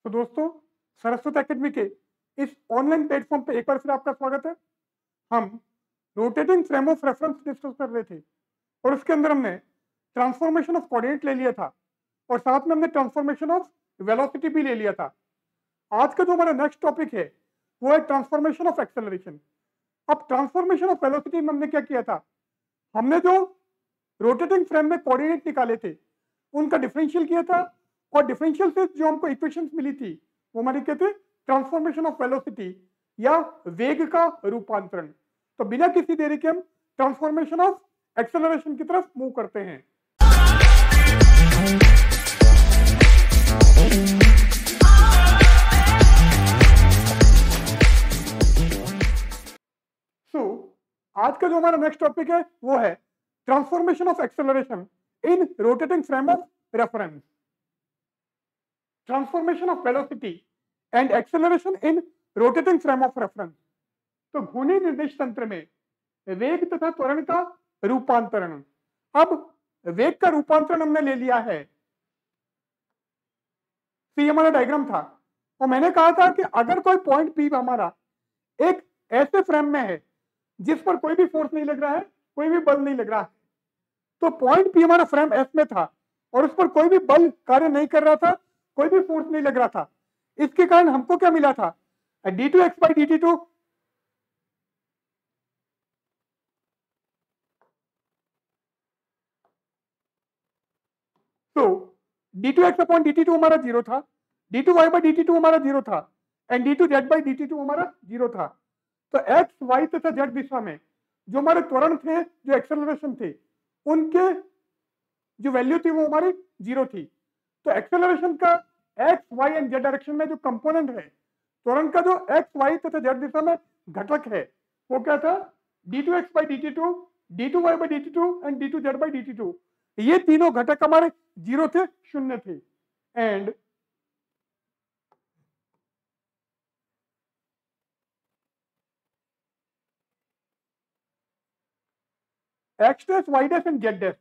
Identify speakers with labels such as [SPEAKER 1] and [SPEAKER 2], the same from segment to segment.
[SPEAKER 1] तो दोस्तों, सरस्वती एकेडमी के इस ऑनलाइन प्लेटफॉर्म पे एक बार फिर आपका स्वागत है। हम rotating frame of reference discuss कर रहे थे और उसके अंदर हमने ट्रांसफॉर्मेशन ऑफ कोऑर्डिनेट ले लिया था और साथ में हमने ट्रांसफॉर्मेशन ऑफ वेलोसिटी भी ले लिया था। आज का जो हमारा नेक्स्ट टॉपिक है वो है ट्रांसफॉर्मेशन ऑफ एक्सेलरेशन। अब ट्रांसफॉर्मेशन ऑफ वेलोसिटी में हमने क्या किया था, हमने जो रोटेटिंग फ्रेम में कोऑर्डिनेट निकाले थे उनका डिफरेंशियल किया था और डिफरेंशियल से जो हमको इक्वेशंस मिली थी वो हमारी क्या थे, ट्रांसफॉर्मेशन ऑफ वेलोसिटी या वेग का रूपांतरण। तो बिना किसी देरी के हम ट्रांसफॉर्मेशन ऑफ एक्सेलरेशन की तरफ मूव करते हैं। आज का जो हमारा नेक्स्ट टॉपिक है वो है transformation of acceleration in rotating frame of reference. Transformation of velocity and acceleration in rotating frame of reference. तो घूर्णी निर्देश तंत्र में वेग तथा त्वरण का रूपांतरण। अब वेग का रूपांतरण हमने ले लिया है, तो ये हमारा डायग्राम था और मैंने कहा था कि अगर कोई पॉइंट पी हमारा एक ऐसे फ्रेम में है जिस पर कोई भी फोर्स नहीं लग रहा है, कोई भी बल नहीं लग रहा है, तो पॉइंट पी हमारा फ्रेम एस में था और उस पर कोई भी बल कार्य नहीं कर रहा था, कोई भी फोर्स नहीं लग रहा था। इसके कारण हमको क्या मिला था, d2x by dt2 तो d2x अपॉन dt2 हमारा जीरो था, d2y by dt2 हमारा जीरो था एंड d2z by dt2 हमारा जीरो था। तो x y तथा z दिशा में जो हमारे त्वरण थे, जो एक्सेलरेशन थे, उनके जो वैल्यू थी वो हमारी जीरो थी। तो एक्सेलरेशन का x y and z direction में जो कंपोनेंट है, त्वरण का जो एक्स वाई तथा जेड दिशा में घटक है वो क्या था, d2x by dt2, d2y by dt2 and d2z by dt2। ये तीनों घटक हमारे जीरो थे, शून्य थे। And x dash y dash and z dash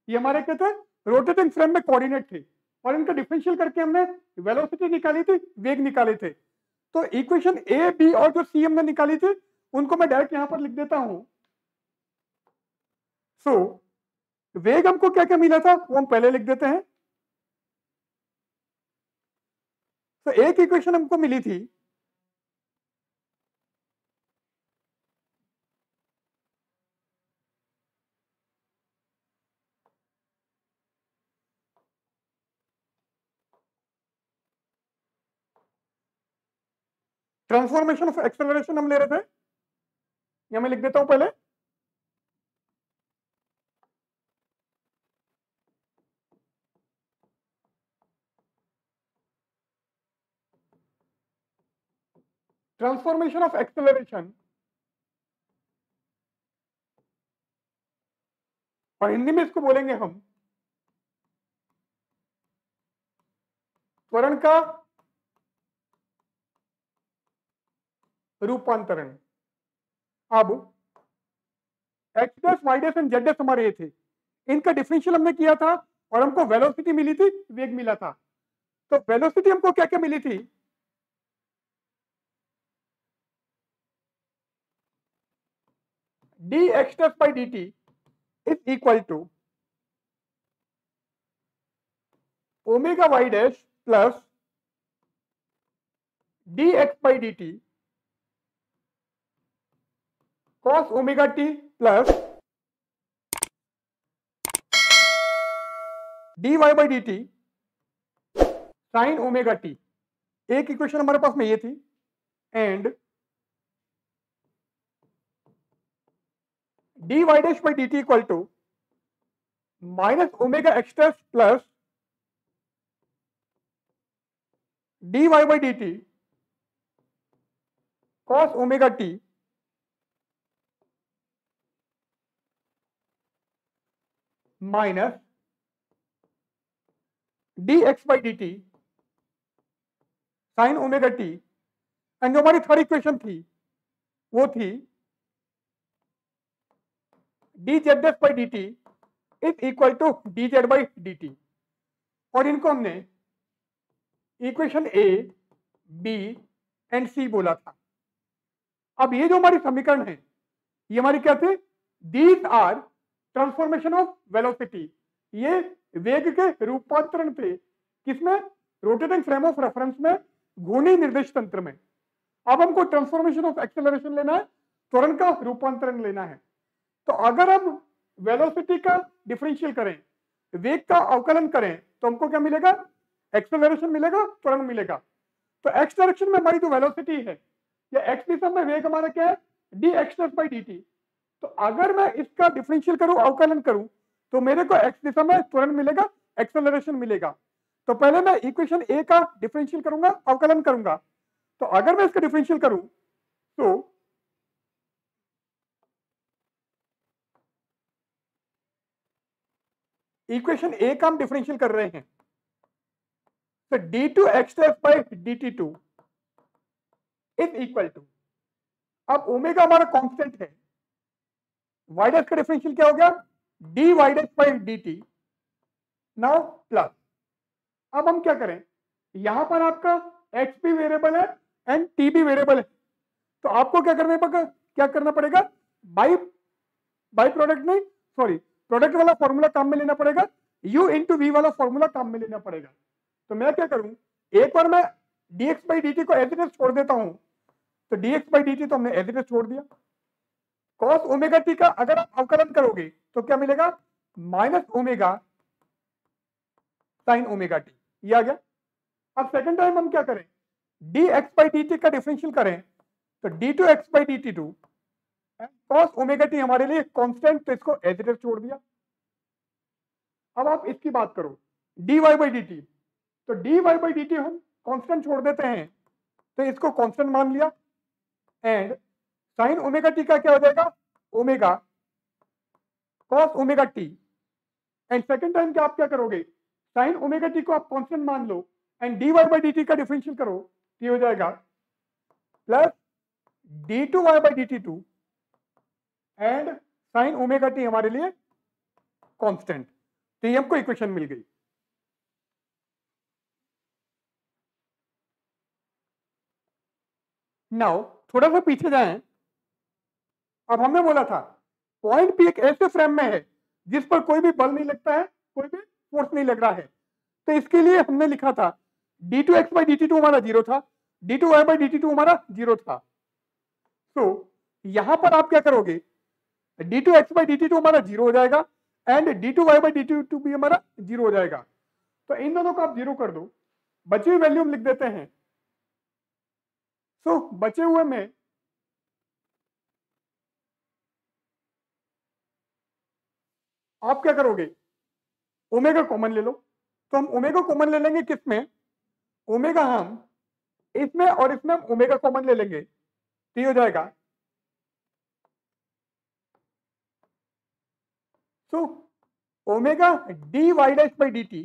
[SPEAKER 1] ये हमारे क्या थे, रोटेटिंग फ्रेम में कोऑर्डिनेट थे और इनका डिफरेंशियल करके हमने वेलोसिटी निकाली थी, वेग निकाले थे। तो इक्वेशन ए बी और जो सी हमने निकाली थी उनको मैं डायरेक्ट यहां पर लिख देता हूं। सो वेग हमको क्या क्या मिला था वो हम पहले लिख देते हैं। तो एक इक्वेशन हमको मिली थी ट्रांसफॉर्मेशन ऑफ एक्सेलरेशन हम ले रहे थे, यहां मैं लिख देता हूं पहले। ट्रांसफॉर्मेशन ऑफ एक्सेलरेशन और हिंदी में इसको बोलेंगे हम त्वरण का रूपांतरण। अब x dash y dash and z dash हमारे ये थे, इनका डिफरेंशियल हमने किया था और हमको वेलोसिटी मिली थी, वेग मिला था। तो वेलोसिटी हमको क्या क्या मिली थी, dx dash by dt is equal to omega y dash plus dx by dt cos omega t plus dy by dt sin omega t। एक इक्वेशन हमारे पास में ये थी and dy dash by dt equal to minus omega x dash plus dy by dt cos omega t minus dx by dt sin omega T. And जो हमारी third equation थी वो थी dz dash by dt is equal to dz by dt और इनको हमने equation A, B and C बोला था। अब ये जो हमारी समीकरण है ये हमारी क्या थे? These are transformation of velocity, ये वेग के रूपांतरण थे। किसमें? रोटेटिंग फ्रेम ऑफ रेफरेंस में, घूर्णी निर्देश तंत्र में। अब हमको ट्रांसफॉर्मेशन ऑफ एक्सेलरेशन लेना है, त्वरण का रूपांतरण लेना है। तो अगर हम वेलोसिटी का डिफरेंशियल करें, वेग का अवकलन करें, तो हमको क्या मिलेगा? एक्सेलरेशन मिलेगा, त्वरण मिलेगा। तो एक्स डायरेक्शन में हमारी जो वेलोसिटी है, या एक्स दिशा में वेग हमारा क्या है? D x plus by d T. तो अगर मैं इसका डिफरेंशियल करूं, अवकलन करूं, तो मेरे को एक्स दिशा में त्वरण मिलेगा, एक्सेलरेशन मिलेगा। तो पहले मैं इक्वेशन ए का डिफरेंशियल करूंगा, अवकलन करूंगा। तो अगर मैं इसका डिफरेंशियल करूं तो इक्वेशन ए का हम डिफरेंशियल कर रहे हैं, तो d2x by dt2 is equal to, अब ओमेगा हमारा कांस्टेंट है, y डैश का डिफरेंशियल क्या हो गया? dy dash by dt। Now plus, अब हम क्या करें? यहां पर आपका x भी वेरिएबल है एंड t भी वेरिएबल है, तो आपको क्या करना पड़ेगा? बाई प्रोडक्ट नहीं, सॉरी, प्रोडक्ट वाला फॉर्मूला काम में लेना पड़ेगा, u इंटू वी वाला फॉर्मूला काम में लेना पड़ेगा। तो मैं क्या करूं? एक बार मैं dx बाई dt को एज इट इज छोड़ देता हूं, तो dx बाई dt तो हमने एज इट इज छोड़ दिया। cos ओमेगा टी का अगर आप अवकलन करोगे तो क्या मिलेगा? Minus omega sine omega T, ये आ गया। अब सेकंड टाइम हम क्या करें? dx बाई dt का डिफरेंशियल करें, तो d2x by dt2, cos omega T हमारे लिए कांस्टेंट, तो इसको एज इट इज छोड़ दिया। अब आप इसकी बात करो, dy बाई dt, तो dy बाई dt हम कांस्टेंट छोड़ देते हैं, तो इसको कांस्टेंट मान लिया, एंड साइन ओमेगा टी का क्या हो जाएगा? Omega cos omega T. And second time क्या आप क्या करोगे? साइन ओमेगा टी को आप कांस्टेंट मान लो, एंड dy बाई dt का डिफरेंशियल करो, ये हो जाएगा plus d2y by dt2 and sign omega T हमारे लिए कांस्टेंट। तो ये हमको इक्वेशन मिल गई। नाउ थोड़ा सा पीछे जाएं। अब हमने बोला था पॉइंट पी एक ऐसे फ्रेम में है जिस पर कोई भी बल नहीं लगता है, कोई भी फोर्स नहीं लग रहा है। तो इसके लिए हमने लिखा था d2x बाई dt2 हमारा जीरो था, d2y बाई dt2 हमारा जीरो था। तो यहां पर आप क्या करोगे? d2x बाई dt2 हमारा जीरो हो जाएगा, एंड d2y बाई dt2 भी हमारा जीरो हो जाएगा। तो इन दोनों को आप जीरो कर दो, बची हुई वैल्यू हम लिख देते हैं। सो बचे हुए में आप क्या करोगे? ओमेगा कॉमन ले लो। तो हम ओमेगा कॉमन ले लेंगे, किसमें? ओमेगा हम इसमें और इसमें हम ओमेगा कॉमन ले लेंगे, तो ये हो जाएगा। So omega d y dash by d t.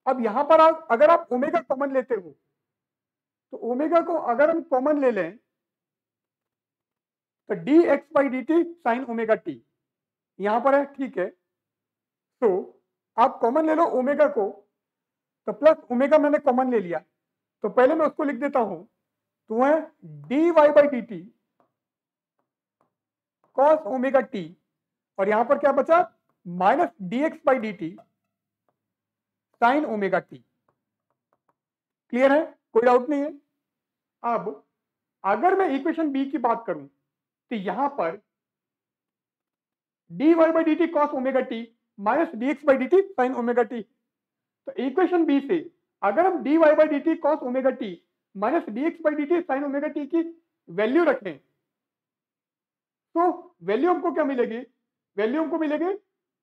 [SPEAKER 1] अब यहां पर अगर आप ओमेगा कॉमन लेते हो, तो ओमेगा को अगर हम कॉमन ले लें, तो D x by d t sine omega t यहां पर है, ठीक है। तो आप कॉमन ले लो ओमेगा को, तो प्लस ओमेगा मैंने कॉमन ले लिया, तो पहले मैं उसको लिख देता हूं, तो है d y by d t cos omega t, और यहां पर क्या बचा? Minus d x by d t sine omega t. Clear है? कोई डाउट नहीं है? अब अगर मैं इक्वेशन बी की बात करूं, तो यहां पर d y by d t cos omega t minus d x by d t sine omega t. तो इक्वेशन बी से अगर हम d y by d t cos omega t minus d x by d t sine omega t की value रखें, तो value हमको क्या मिलेगी? वैल्यू हमको मिलेगी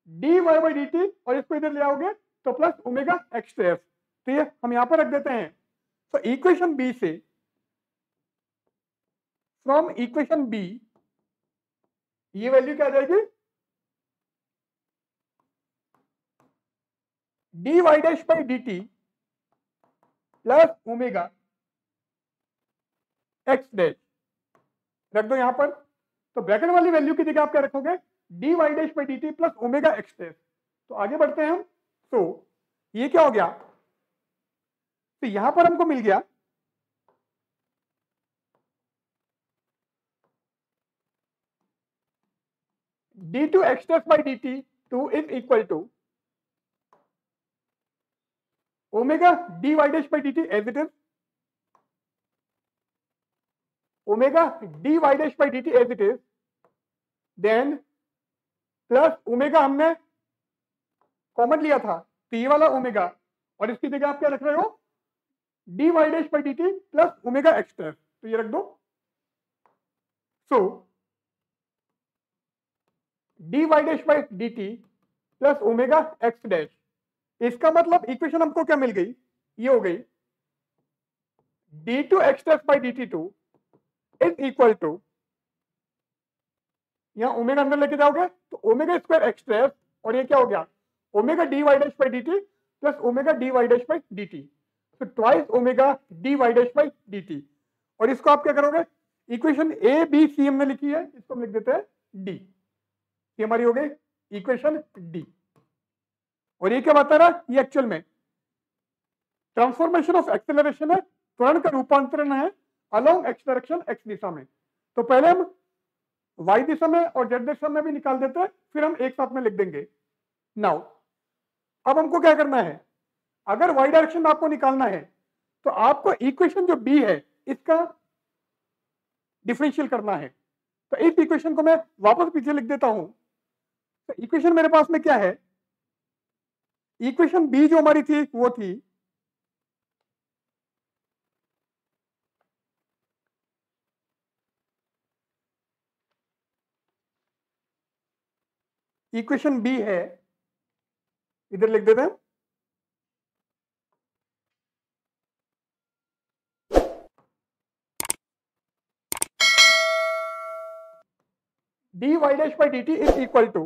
[SPEAKER 1] d y by d t, और इसको इधर ले आओगे तो प्लस ओमेगा एक्स टे एफ। तो ये हम यहां पर रख देते हैं। तो इक्वेशन बी से, फ्रॉम इक्वेशन बी, ये वैल्यू क्या आ जाएगी? D y dash by d t plus omega x dash रख दो यहां पर। तो ब्रैकेट वाली वैल्यू की जगह आप क्या रखोगे? D y dash by d t plus omega x dash. तो आगे बढ़ते हैं हम। तो ये क्या हो गया? तो यहां पर हमको मिल गया d2x dash by dt2 is equal to omega dy dash by dt as it is, omega dy dash by dt as it is, then plus omega हमने कॉमन लिया था, तो ये वाला ओमेगा, और इसकी जगह आप क्या रख रहे हो, dy dash by dt plus omega x dash, तो ये रख दो। सो dy dash by dt plus omega x dash, इसका मतलब इक्वेशन हमको क्या मिल गई, ये हो गई d2x dash by dt2 is equal to, यहां ओमेगा अंदर लेके जाओगे तो ओमेगा स्क्वायर एक्स डैश, और ये क्या हो गया, omega dy dash by dt plus omega dy dash by dt, तो twice omega dy dash by dt, और इसको आप क्या करोगे, इक्वेशन ए बी सी हमने लिखी है, इसको हम लिख देते हैं डी, ये हमारी हो गई इक्वेशन डी। और ये क्या बता रहा है, ये एक्चुअल में ट्रांसफॉर्मेशन ऑफ एक्सेलरेशन है, त्वरण का रूपांतरण है अलोंग एक्स डायरेक्शन एक्स दिशा में। तो पहले हम y दिशा में और z दिशा में भी निकाल देते हैं, फिर हम एक साथ में लिख देंगे। नाउ अब हमको क्या करना है, अगर y डायरेक्शन में आपको निकालना है तो आपको इक्वेशन जो b है इसका डिफरेंशियल करना है। तो इस इक्वेशन को मैं वापस पीछे लिख देता हूं। तो इक्वेशन मेरे पास में क्या है, इक्वेशन b जो हमारी थी वो थी इक्वेशन बी है, इधर लिख देते हैं, dy dash by dt is equal to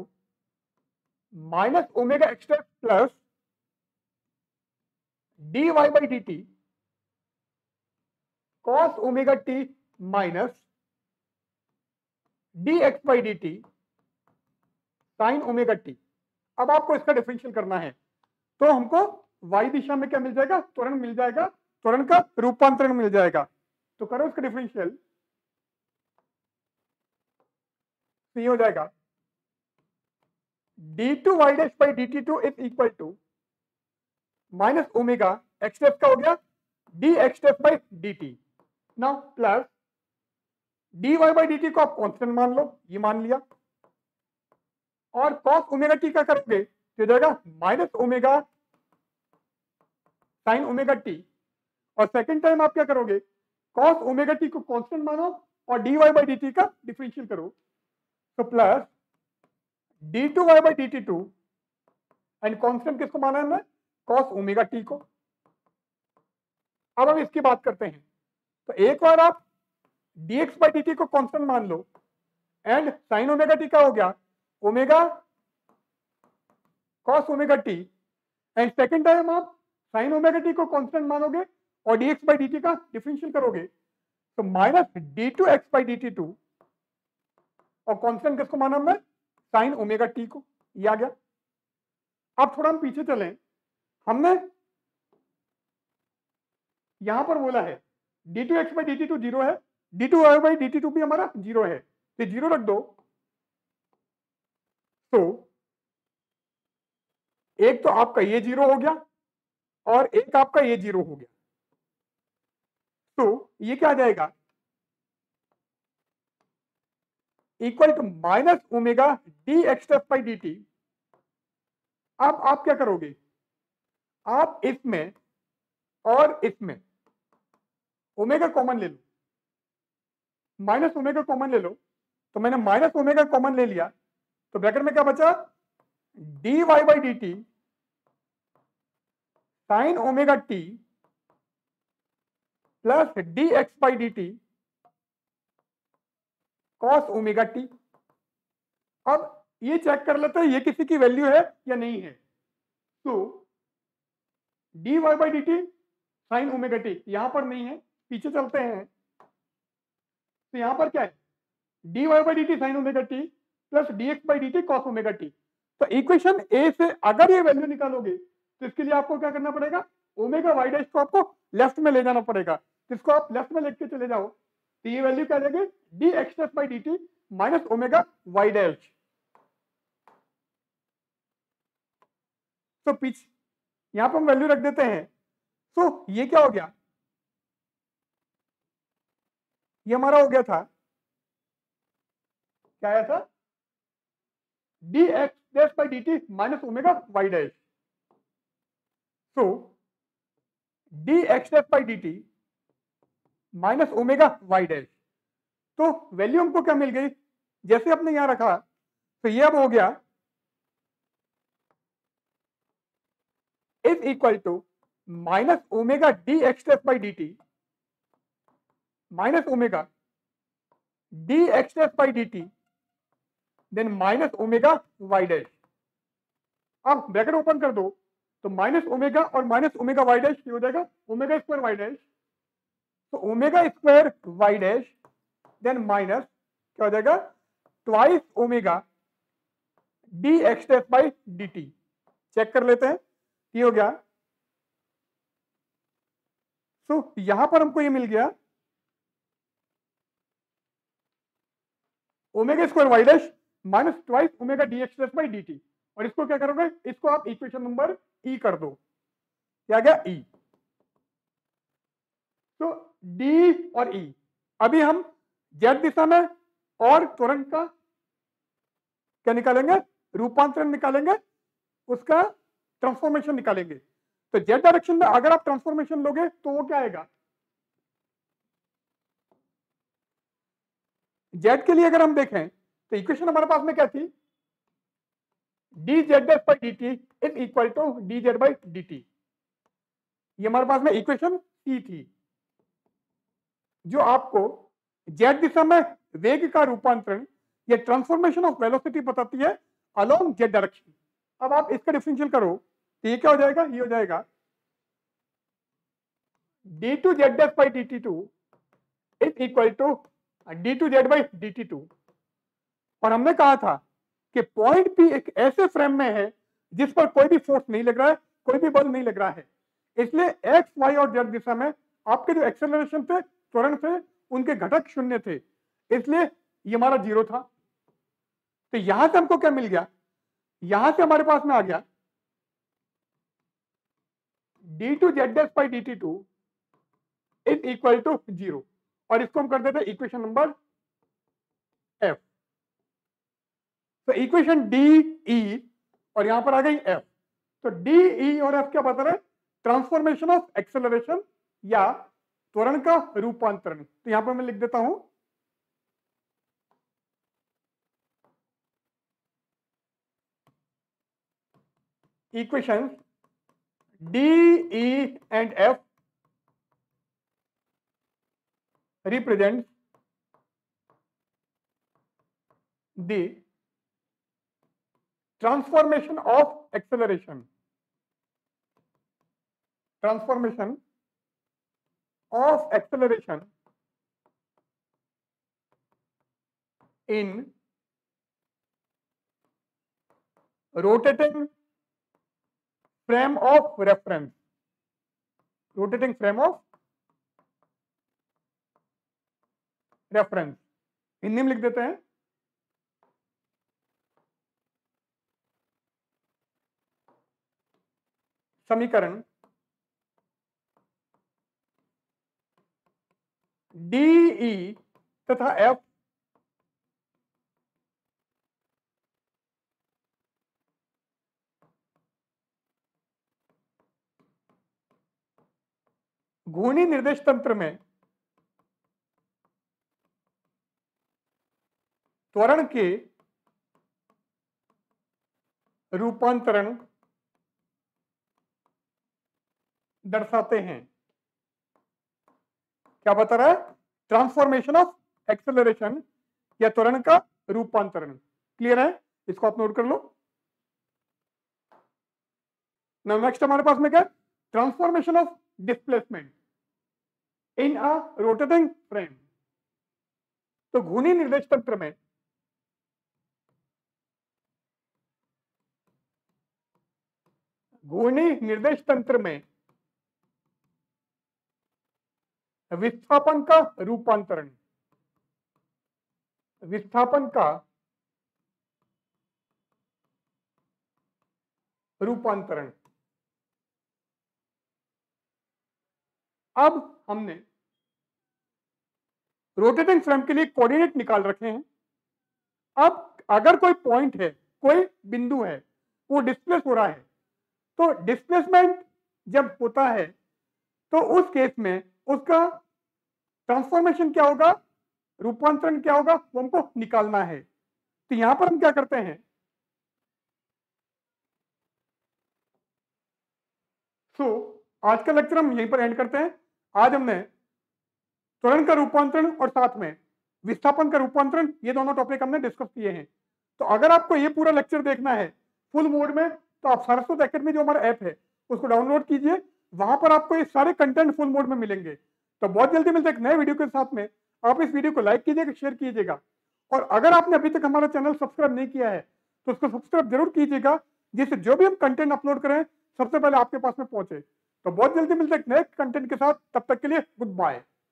[SPEAKER 1] minus omega x dash plus dy by dt cos omega t minus dx by dt sign omega t. अब आपको इसका डिफरेंशियल करना है, तो हमको y दिशा में क्या मिल जाएगा, त्वरण मिल जाएगा, त्वरण का रूपांतरण मिल जाएगा। तो करो इसका डिफरेंशियल, तो ये हो जाएगा d2y dash by dt2 is equal to minus omega x dash का हो गया dx dash by dt, now plus dy by dt को आप कांस्टेंट मान लो, ये मान लिया, और cos ओमेगा टी का करोगे तो हो जाएगा minus omega sine omega t, और सेकंड टाइम आप क्या करोगे, cos ओमेगा टी को कांस्टेंट मानो और dy by dt का डिफरेंशियल करो, तो plus d2y by dt2 and constant किसको माना है हमने, cos ओमेगा टी को। अब हम इसकी बात करते हैं, तो एक बार आप dx by dt को कांस्टेंट मान लो एंड साइन ओमेगा टी का हो गया omega cos omega T, and second time आप साइन ओमेगा टी को कांस्टेंट मानोगे और dx by dt का डिफरेंशियल करोगे, तो माइनस d2x by dt2, और कांस्टेंट किसको माना हमने, साइन ओमेगा टी को, ये आ गया। अब थोड़ा हम पीछे चलें, हमने यहां पर बोला है d2x by dt2 जीरो है, d2y by dt2 भी हमारा जीरो है, तो जीरो रख दो। तो एक तो आपका ये जीरो हो गया और एक आपका ये जीरो हो गया, तो ये क्या आ जाएगा, equal to minus omega d x by d t. अब आप क्या करोगे, आप इसमें और इसमें ओमेगा कॉमन ले लो, माइनस ओमेगा कॉमन ले लो, तो मैंने माइनस ओमेगा कॉमन ले लिया, तो ब्रैकेट में क्या बचा, d y by d t sine omega t plus d x by d t cos omega t. अब ये चेक कर लेते हैं ये किसी की वैल्यू है या नहीं है। तो d y by d t sine omega t यहां पर नहीं है, पीछे चलते हैं, तो यहां पर क्या है, d y by d t sine omega t plus d x by d t cos omega t. तो इक्वेशन ए से अगर ये वैल्यू निकालोगे तो इसके लिए आपको क्या करना पड़ेगा, ओमेगा वाई डैश को आपको लेफ्ट में ले जाना पड़ेगा, जिसको आप लेफ्ट में लेके चले जाओ तो ये वैल्यू क्या आ जाएगी, d x dash by d t minus omega y dash. तो पीछे यहां पर हम वैल्यू रख देते हैं। तो ये क्या हो गया, ये हमारा हो गया था, क्या आया था, d x dash by d t minus omega y dash. So d x dash by d t minus omega y dash. तो वैल्यू हमको क्या मिल गई, जैसे आपने यहां रखा तो ये अब हो गया is equal to minus omega d x dash by d t minus omega d x dash by d t then minus omega y dash. अब ब्रैकेट ओपन कर दो तो माइनस ओमेगा और माइनस ओमेगा वाई डैश हो जाएगा omega square y dash. तो omega square y dash then minus क्या हो जाएगा, twice omega d x dash by d t. Check कर लेते हैं, ये हो गया। सो यहां पर हमको ये मिल गया omega square y dash minus twice omega d x dash by d t. और इसको क्या करोगे, इसको आप इक्वेशन नंबर ई कर दो, क्या गया ई। तो डी और ई, अभी हम जेड दिशा में और त्वरण का क्या निकालेंगे, रूपांतरण निकालेंगे, उसका ट्रांसफॉर्मेशन निकालेंगे। तो जेड डायरेक्शन में अगर आप ट्रांसफॉर्मेशन लोगे तो वो क्या आएगा, जेड के लिए अगर हम देखें तो इक्वेशन हमारे पास में क्या थी, d z dash by d t is equal to d z by d t. ये हमारे पास में इक्वेशन सी थी, जो आपको जेड दिशा में वेग का रूपांतरण या ट्रांसफॉर्मेशन ऑफ वेलोसिटी बताती है अलोंग जेड डायरेक्शन। अब आप इसका डिफरेंशियल करो तो ये क्या हो जाएगा, ये हो जाएगा d two z dash by d t two is equal to d two z by d t two. और हमने कहा था कि पॉइंट पी एक ऐसे फ्रेम में है जिस पर कोई भी फोर्स नहीं लग रहा है, कोई भी बल नहीं लग रहा है, इसलिए एक्स वाई और जेड दिशा में आपके जो एक्सेलरेशन थे, त्वरण थे, उनके घटक शून्य थे, इसलिए ये हमारा जीरो था। तो यहां से हमको क्या मिल गया, यहां से हमारे पास में आ गया d two z dash by d t two is equal to zero. और इसको हम कर देते हैं इक्वेशन नंबर एफ। तो इक्वेशन डी ई और यहां पर आ गई एफ। तो डी ई और एफ क्या बता रहे हैं, ट्रांसफॉर्मेशन ऑफ एक्सेलरेशन या त्वरण का रूपांतरण। तो यहां पर मैं लिख देता हूं equation D E and F represents the transformation of acceleration in rotating frame of reference, rotating frame of reference. Hindi में लिख देते हैं समीकरण डीई तथा एफ घूर्णी निर्देश तंत्र में त्वरण के रूपांतरण दर्शाते हैं। क्या बता रहा है, ट्रांसफॉर्मेशन ऑफ एक्सेलरेशन या त्वरण का रूपांतरण। क्लियर है, इसको आप नोट कर लो। नेक्स्ट हमारे पास में क्या, transformation of displacement in a rotating frame. तो घूर्णी निर्देश तंत्र में घूर्णी निर्देश तंत्र में विस्थापन का रूपांतरण, विस्थापन का रूपांतरण। अब हमने रोटेटिंग फ्रेम के लिए कोऑर्डिनेट निकाल रखे हैं। अब अगर कोई पॉइंट है, कोई बिंदु है, वो डिस्प्लेस हो रहा है, तो डिस्प्लेसमेंट जब होता है तो उस केस में उसका ट्रांसफॉर्मेशन क्या होगा, रूपांतरण क्या होगा, वो हमको निकालना है। तो यहां पर हम क्या करते हैं, आज का लेक्चर हम यहीं पर एंड करते हैं। आज हमने त्वरण का रूपांतरण और साथ में विस्थापन का रूपांतरण, ये दोनों टॉपिक हमने डिस्कस किए हैं। तो अगर आपको ये पूरा लेक्चर देखना है फुल मोड में, तो आप सरस्वत एकेडमी जो हमारा ऐप है उसको डाउनलोड कीजिए, वहां पर आपको ये सारे कंटेंट फुल मोड में मिलेंगे। तो बहुत जल्दी मिलते हैं एक नए वीडियो के साथ में। आप इस वीडियो को लाइक कीजिएगा, शेयर कीजिएगा, और अगर आपने अभी तक हमारा चैनल सब्सक्राइब नहीं किया है तो उसको सब्सक्राइब जरूर कीजिएगा, जिससे जो भी हम कंटेंट अपलोड करें सबसे पहले आपके पास में पहुंचे। तो बहुत जल्दी मिलते हैं एक नए कंटेंट के साथ, तब तक के लिए गुड बाय।